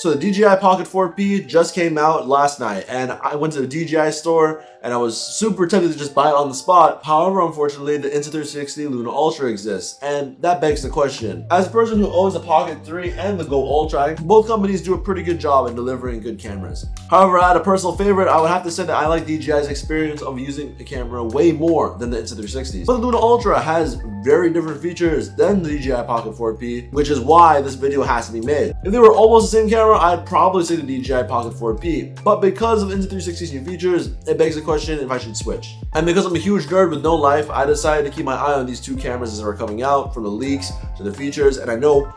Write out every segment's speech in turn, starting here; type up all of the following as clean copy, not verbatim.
So the DJI Pocket 4P just came out last night, and I went to the DJI store and I was super tempted to just buy it on the spot. However, unfortunately, the Insta360 Luna Ultra exists, and that begs the question. As a person who owns the Pocket 3 and the Go Ultra, both companies do a pretty good job in delivering good cameras. However, I had a personal favorite. I would have to say that I like DJI's experience of using a camera way more than the Insta360s. But the Luna Ultra has very different features than the DJI Pocket 4P, which is why this video has to be made. If they were almost the same camera, I'd probably say the DJI Pocket 4P. But because of Insta360's new features, it begs the question if I should switch. And because I'm a huge nerd with no life, I decided to keep my eye on these two cameras as they were coming out, from the leaks to the features, and I know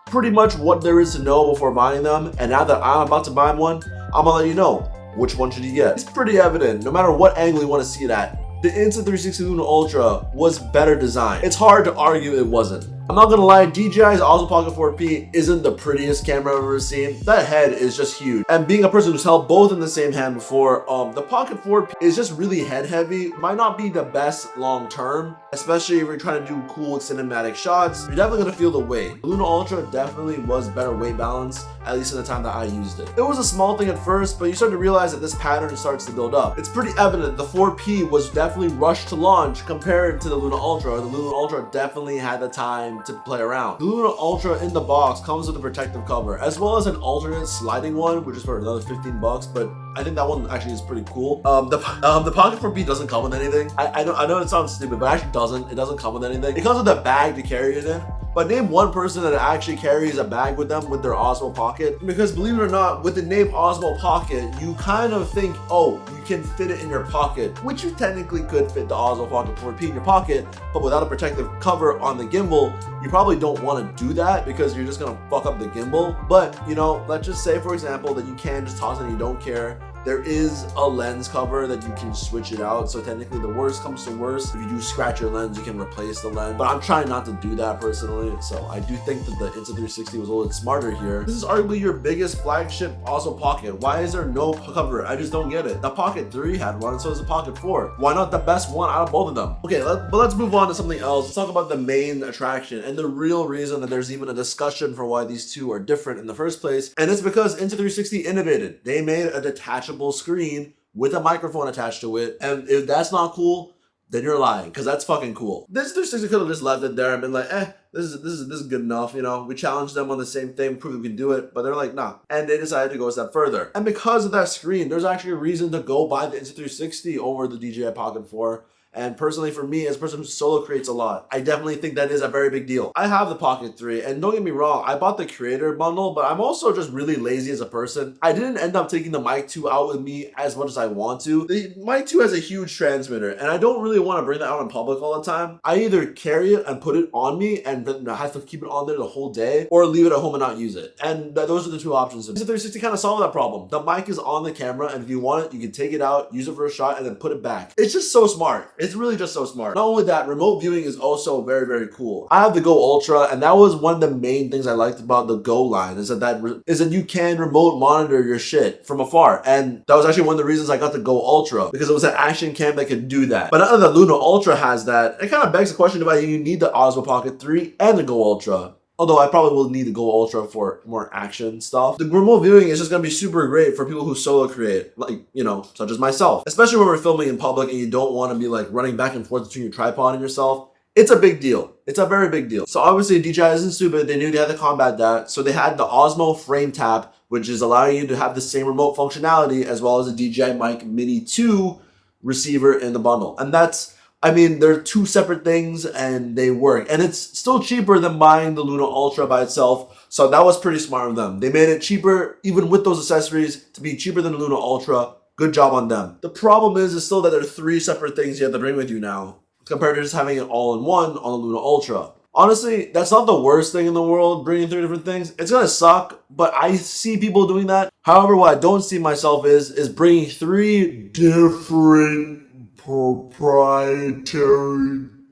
pretty much what there is to know before buying them. And now that I'm about to buy one, I'm gonna let you know which one should you get. It's pretty evident, no matter what angle you want to see it at, the Insta360 Luna Ultra was better designed. It's hard to argue it wasn't. I'm not gonna lie, DJI's Osmo Pocket 4P isn't the prettiest camera I've ever seen. That head is just huge. And being a person who's held both in the same hand before, the Pocket 4P is just really head heavy. Might not be the best long term, especially if you're trying to do cool cinematic shots. You're definitely gonna feel the weight. The Luna Ultra definitely was better weight balance, at least in the time that I used it. It was a small thing at first, but you start to realize that this pattern starts to build up. It's pretty evident the 4P was definitely rushed to launch compared to the Luna Ultra. The Luna Ultra definitely had the time to play around. The Luna Ultra in the box comes with a protective cover, as well as an alternate sliding one, which is for another 15 bucks, but I think that one actually is pretty cool. The Pocket 4P doesn't come with anything. I know it sounds stupid, but it actually doesn't. It doesn't come with anything. It comes with a bag to carry it in. But name one person that actually carries a bag with them with their Osmo Pocket. Because believe it or not, with the name Osmo Pocket, you kind of think, oh, you can fit it in your pocket, which you technically could fit the Osmo Pocket 4P in your pocket, but without a protective cover on the gimbal, you probably don't want to do that because you're just gonna fuck up the gimbal. But, you know, let's just say, for example, that you can just toss it and you don't care. There is a lens cover that you can switch it out. So technically the worst comes to worst. If you do scratch your lens, you can replace the lens. But I'm trying not to do that personally. So I do think that the Insta360 was a little bit smarter here. This is arguably your biggest flagship Osmo Pocket. Why is there no cover? I just don't get it. The Pocket 3 had one, so does the Pocket 4. Why not the best one out of both of them? Okay, but let's move on to something else. Let's talk about the main attraction and the real reason that there's even a discussion for why these two are different in the first place. And it's because Insta360 innovated. They made a detachable screen with a microphone attached to it, and if that's not cool, then you're lying, because that's fucking cool. This 360 could have just left it there and been like, this is good enough, you know. We challenged them on the same thing, prove we can do it, but they're like, nah. And they decided to go a step further. And because of that screen, there's actually a reason to go buy the Insta360 over the DJI Pocket 4. And personally, for me, as a person who solo creates a lot, I definitely think that is a very big deal. I have the Pocket 3, and don't get me wrong, I bought the creator bundle, but I'm also just really lazy as a person. I didn't end up taking the Mic 2 out with me as much as I want to. The Mic 2 has a huge transmitter, and I don't really want to bring that out in public all the time. I either carry it and put it on me and have to keep it on there the whole day, or leave it at home and not use it. And those are the two options. The 360 kind of solved that problem. The mic is on the camera, and if you want it, you can take it out, use it for a shot, and then put it back. It's just so smart. It's really just so smart. Not only that, remote viewing is also very, very cool. I have the Go Ultra, and that was one of the main things I liked about the Go line, is that you can remote monitor your shit from afar. And that was actually one of the reasons I got the Go Ultra, because it was an action cam that could do that. But now that the Luna Ultra has that, it kind of begs the question about you need the Osmo Pocket 3 and the Go Ultra. Although I probably will need the Go Ultra for more action stuff. The remote viewing is just gonna be super great for people who solo create, like, you know, such as myself. Especially when we're filming in public and you don't wanna be like running back and forth between your tripod and yourself. It's a big deal. It's a very big deal. So obviously DJI isn't stupid. They knew they had to combat that. So they had the Osmo Frame Tap, which is allowing you to have the same remote functionality as well as a DJI Mic Mini 2 receiver in the bundle. And that's, I mean, they're two separate things and they work. And it's still cheaper than buying the Luna Ultra by itself. So that was pretty smart of them. They made it cheaper, even with those accessories, to be cheaper than the Luna Ultra. Good job on them. The problem is still that there are three separate things you have to bring with you now, compared to just having it all in one on the Luna Ultra. Honestly, that's not the worst thing in the world, bringing three different things. It's gonna suck, but I see people doing that. However, what I don't see myself is bringing three different proprietary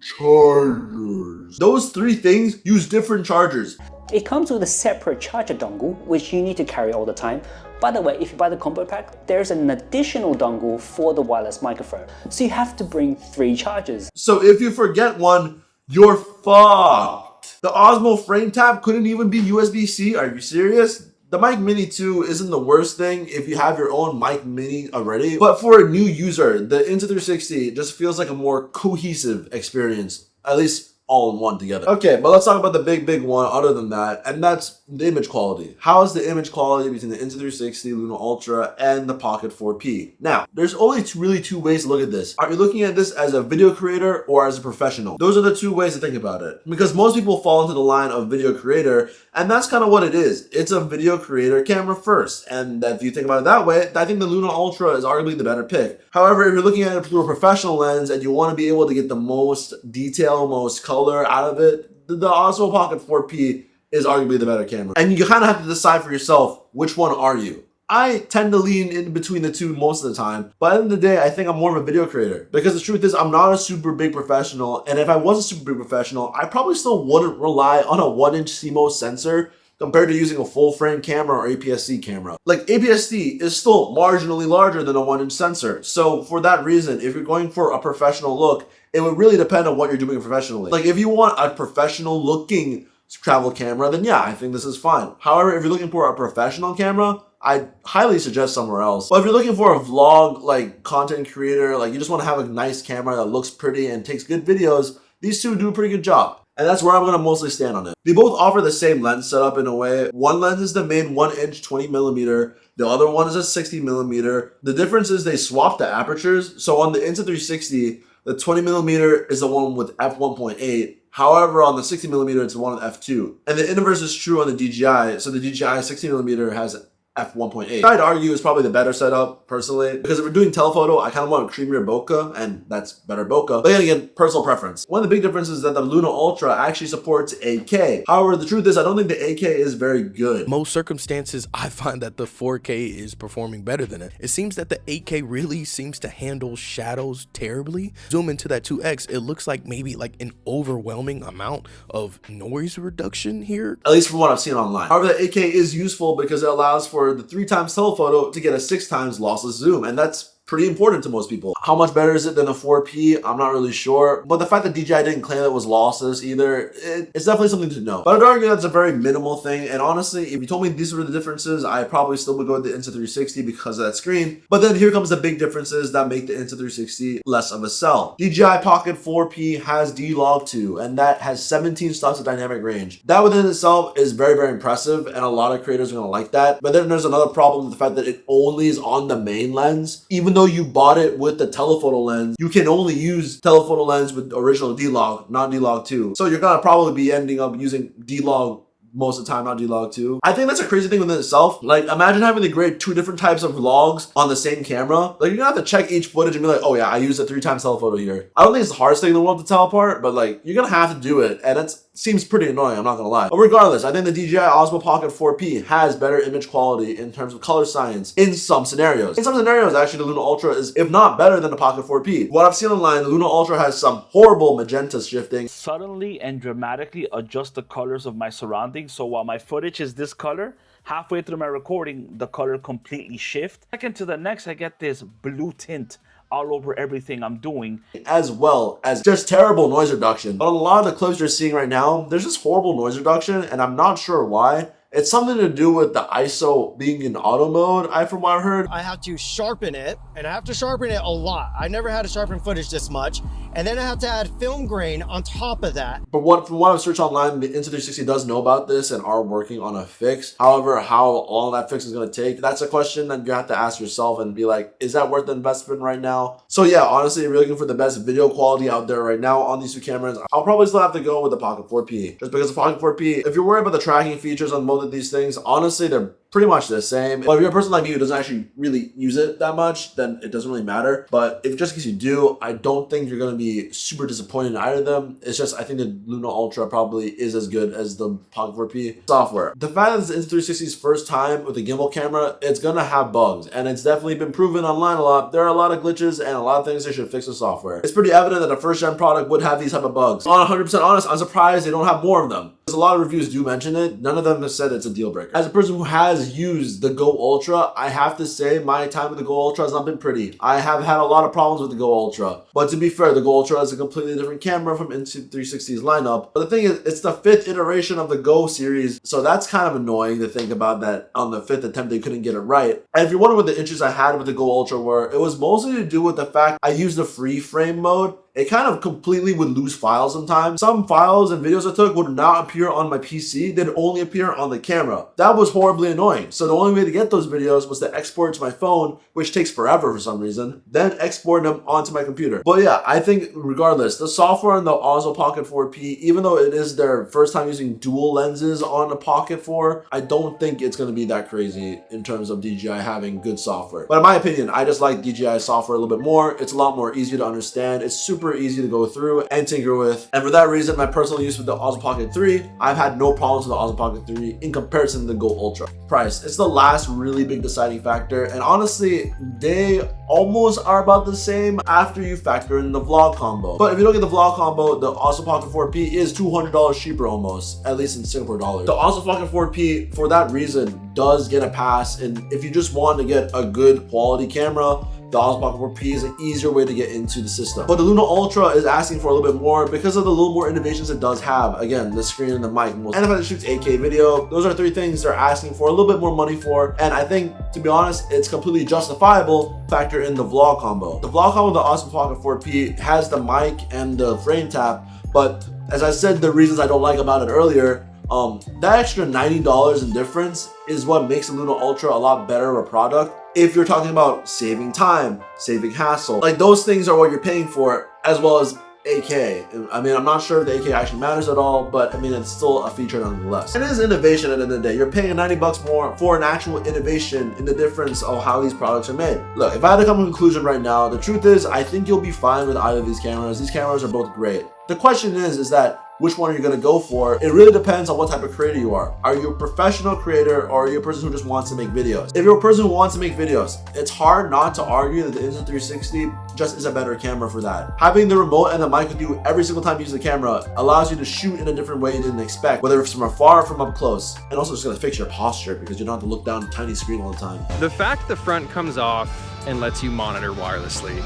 chargers. Those three things use different chargers. It comes with a separate charger dongle, which you need to carry all the time. By the way, if you buy the combo pack, there's an additional dongle for the wireless microphone. So you have to bring three chargers. So if you forget one, you're fucked. The Osmo Frame Tap couldn't even be USB-C. Are you serious? The Mic Mini 2 isn't the worst thing if you have your own Mic Mini already, but for a new user, the Insta360 just feels like a more cohesive experience, at least all in one together. Okay, but let's talk about the big one other than that, and that's the image quality. How is the image quality between the Insta360, Luna Ultra, and the Pocket 4P? Now, there's only really two ways to look at this. Are you looking at this as a video creator or as a professional? Those are the two ways to think about it. Because most people fall into the line of video creator, and that's kind of what it is. It's a video creator camera first. And if you think about it that way, I think the Luna Ultra is arguably the better pick. However, if you're looking at it through a professional lens and you want to be able to get the most detail, most color out of it, the Osmo Pocket 4P is arguably the better camera. And you kind of have to decide for yourself, which one are you? I tend to lean in between the two most of the time, but at the end of the day, I think I'm more of a video creator. Because the truth is, I'm not a super big professional, and if I was a super big professional, I probably still wouldn't rely on a 1-inch CMOS sensor compared to using a full frame camera or APS-C camera. Like, APS-C is still marginally larger than a 1-inch sensor. So for that reason, if you're going for a professional look, it would really depend on what you're doing professionally. Like, if you want a professional looking travel camera, then yeah, I think this is fine. However, if you're looking for a professional camera, I highly suggest somewhere else. But if you're looking for a vlog, like content creator, like you just want to have a nice camera that looks pretty and takes good videos, these two do a pretty good job. And that's where I'm going to mostly stand on it. They both offer the same lens setup in a way. One lens is the main 1-inch 20mm. The other one is a 60mm. The difference is they swap the apertures. So on the Insta360, the 20mm is the one with f1.8. However, on the 60mm, it's the one with f2. And the inverse is true on the DJI. So the DJI 60mm has f1.8. I'd argue is probably the better setup, personally, because if we're doing telephoto, I kind of want a creamier bokeh, and that's better bokeh. But then again, personal preference. One of the big differences is that the Luna Ultra actually supports 8K. However, the truth is, I don't think the 8K is very good. Most circumstances, I find that the 4K is performing better than it. It seems that the 8K really seems to handle shadows terribly. Zoom into that 2X, it looks like maybe like an overwhelming amount of noise reduction here. At least from what I've seen online. However, the 8K is useful because it allows for the 3x telephoto to get a 6x lossless zoom, and that's pretty important to most people. How much better is it than the 4P? I'm not really sure. But the fact that DJI didn't claim it was lossless either, it's definitely something to know. But I'd argue that's a very minimal thing. And honestly, if you told me these were the differences, I probably still would go with the Insta360 because of that screen. But then here comes the big differences that make the Insta360 less of a sell. DJI Pocket 4P has D-Log2, and that has 17 stops of dynamic range. That within itself is very, very impressive, and a lot of creators are gonna like that. But then there's another problem with the fact that it only is on the main lens. Even though you bought it with the telephoto lens, you can only use telephoto lens with original D-Log, not D-Log2. So you're gonna probably be ending up using D-Log most of the time, not D-Log2. I think that's a crazy thing within itself. Like, imagine having to grade two different types of vlogs on the same camera. Like, you're gonna have to check each footage and be like, oh yeah, I used a 3x telephoto here. I don't think it's the hardest thing in the world to tell apart, but like, you're gonna have to do it, and it seems pretty annoying, I'm not gonna lie. But regardless, I think the DJI Osmo Pocket 4P has better image quality in terms of color science in some scenarios. In some scenarios, actually, the Luna Ultra is, if not better than the Pocket 4P. What I've seen online, the Luna Ultra has some horrible magenta shifting. Suddenly and dramatically adjust the colors of my surroundings. So while my footage is this color, halfway through my recording, the color completely shifts. Second to the next, I get this blue tint all over everything I'm doing, as well as just terrible noise reduction. But on a lot of the clips you're seeing right now, there's just horrible noise reduction, and I'm not sure why. It's something to do with the ISO being in auto mode, from what I've heard. I have to sharpen it, and I have to sharpen it a lot. I never had to sharpen footage this much. And then I have to add film grain on top of that. But from what I've searched online, the Insta360 does know about this and are working on a fix. However, how long that fix is going to take, that's a question that you have to ask yourself and be like, is that worth the investment right now? So yeah, honestly, if you're looking for the best video quality out there right now on these two cameras, I'll probably still have to go with the Pocket 4P. Just because the Pocket 4P, if you're worried about the tracking features on both of these things, honestly, they're pretty much the same. But if you're a person like me who doesn't actually really use it that much, then it doesn't really matter. But if just in case you do, I don't think you're going to be super disappointed in either of them. It's just, I think the Luna Ultra probably is as good as the Pocket 4P software. The fact that it's Insta360's first time with a gimbal camera, it's going to have bugs. And it's definitely been proven online a lot. There are a lot of glitches and a lot of things they should fix with software. It's pretty evident that a first-gen product would have these type of bugs. On 100% honest, I'm surprised they don't have more of them. Because a lot of reviews do mention it. None of them have said it's a deal breaker. As a person who has has used the Go Ultra, I have to say my time with the Go Ultra has not been pretty. I have had a lot of problems with the Go Ultra. But to be fair, the Go Ultra is a completely different camera from Insta360's lineup. But the thing is, it's the 5th iteration of the Go series, so that's kind of annoying to think about that on the 5th attempt they couldn't get it right. And if you're wondering what the issues I had with the Go Ultra were, it was mostly to do with the fact I used the free frame mode. It kind of completely would lose files sometimes. Some files and videos I took would not appear on my PC, they'd only appear on the camera. That was horribly annoying. So the only way to get those videos was to export to my phone, which takes forever for some reason, then export them onto my computer. But yeah, I think regardless, the software on the Osmo Pocket 4P, even though it is their first time using dual lenses on the Pocket 4, I don't think it's going to be that crazy in terms of DJI having good software. But in my opinion, I just like DJI software a little bit more. It's a lot more easy to understand. It's super easy to go through and tinker with. And for that reason, my personal use with the Osmo Pocket 3, I've had no problems with the Osmo Pocket 3 in comparison to the Go Ultra. Price, it's the last really big deciding factor. And honestly, they almost are about the same after you factor in the vlog combo. But if you look at the vlog combo, the Osmo Pocket 4P is $200 cheaper almost, at least in Singapore dollars. The Osmo Pocket 4P, for that reason, does get a pass. And if you just want to get a good quality camera, the Osmo Pocket 4P is an easier way to get into the system. But the Luna Ultra is asking for a little bit more because of the little more innovations it does have. Again, the screen and the mic. And the fact that it shoots 8K video. Those are 3 things they're asking for a little bit more money for. And I think, to be honest, it's completely justifiable factor in the vlog combo. The vlog combo of the Osmo Pocket 4P has the mic and the frame tap. But as I said, the reasons I don't like about it earlier, that extra $90 in difference is what makes the Luna Ultra a lot better of a product. If you're talking about saving time, saving hassle, like those things are what you're paying for, as well as 8K. I mean, I'm not sure if the 8K actually matters at all, but I mean, it's still a feature nonetheless. It is innovation at the end of the day. You're paying $90 more for an actual innovation in the difference of how these products are made. Look, if I had to come to a conclusion right now, the truth is, I think you'll be fine with either of these cameras. These cameras are both great. The question is that which one are you going to go for? It really depends on what type of creator you are. Are you a professional creator or are you a person who just wants to make videos? If you're a person who wants to make videos, it's hard not to argue that the Insta360 just is a better camera for that. Having the remote and the mic with you every single time you use the camera allows you to shoot in a different way you didn't expect, whether it's from afar or from up close. And also it's going to fix your posture because you don't have to look down at a tiny screen all the time. The fact the front comes off and lets you monitor wirelessly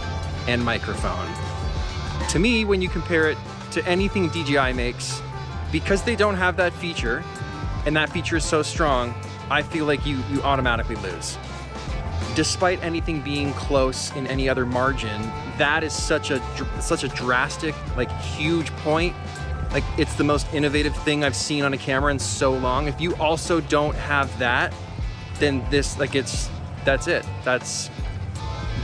and microphone. To me, when you compare it to anything DJI makes, because they don't have that feature, and that feature is so strong, I feel like you automatically lose. Despite anything being close in any other margin, that is such a drastic, like huge point. Like it's the most innovative thing I've seen on a camera in so long. If you also don't have that, then this, like that's it. That's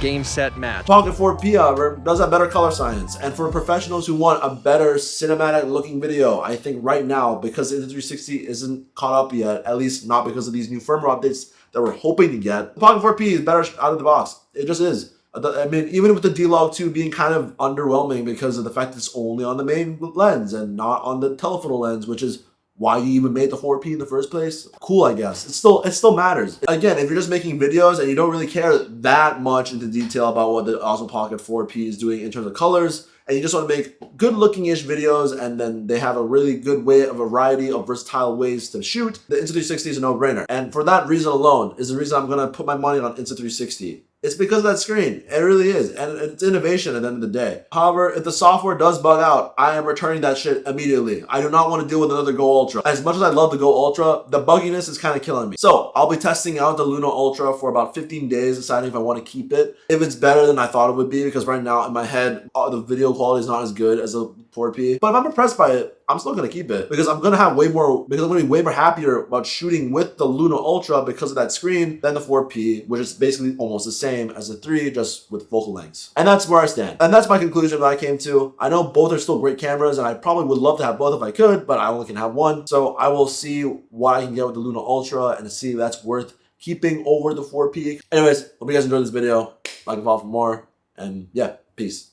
game, set, match. Pocket 4P, however, does have better color science. And for professionals who want a better cinematic looking video, I think right now, because the Insta360 isn't caught up yet, at least not because of these new firmware updates that we're hoping to get, the Pocket 4P is better out of the box. It just is. I mean, even with the D-Log 2 being kind of underwhelming because of the fact it's only on the main lens and not on the telephoto lens, which is why you even made the 4P in the first place. Cool, I guess. It still matters. Again, if you're just making videos and you don't really care that much into detail about what the Osmo Pocket 4P is doing in terms of colors, and you just want to make good looking-ish videos, and then they have a really good way, a variety of versatile ways to shoot, the Insta360 is a no-brainer. And for that reason alone is the reason I'm going to put my money on Insta360. It's because of that screen. It really is. And it's innovation at the end of the day. However, if the software does bug out, I am returning that shit immediately. I do not want to deal with another Go Ultra. As much as I love the Go Ultra, the bugginess is kind of killing me. So I'll be testing out the Luna Ultra for about 15 days, deciding if I want to keep it. If it's better than I thought it would be, because right now in my head, the video quality is not as good as a 4P. But if I'm impressed by it, I'm still going to keep it because I'm going to be way more happier about shooting with the Luna Ultra because of that screen than the 4P, which is basically almost the same as the 3, just with focal lengths. And that's where I stand. And that's my conclusion that I came to. I know both are still great cameras and I probably would love to have both if I could, but I only can have one. So I will see what I can get with the Luna Ultra and see if that's worth keeping over the 4P. Anyways, hope you guys enjoyed this video. Like and follow for more. And yeah, peace.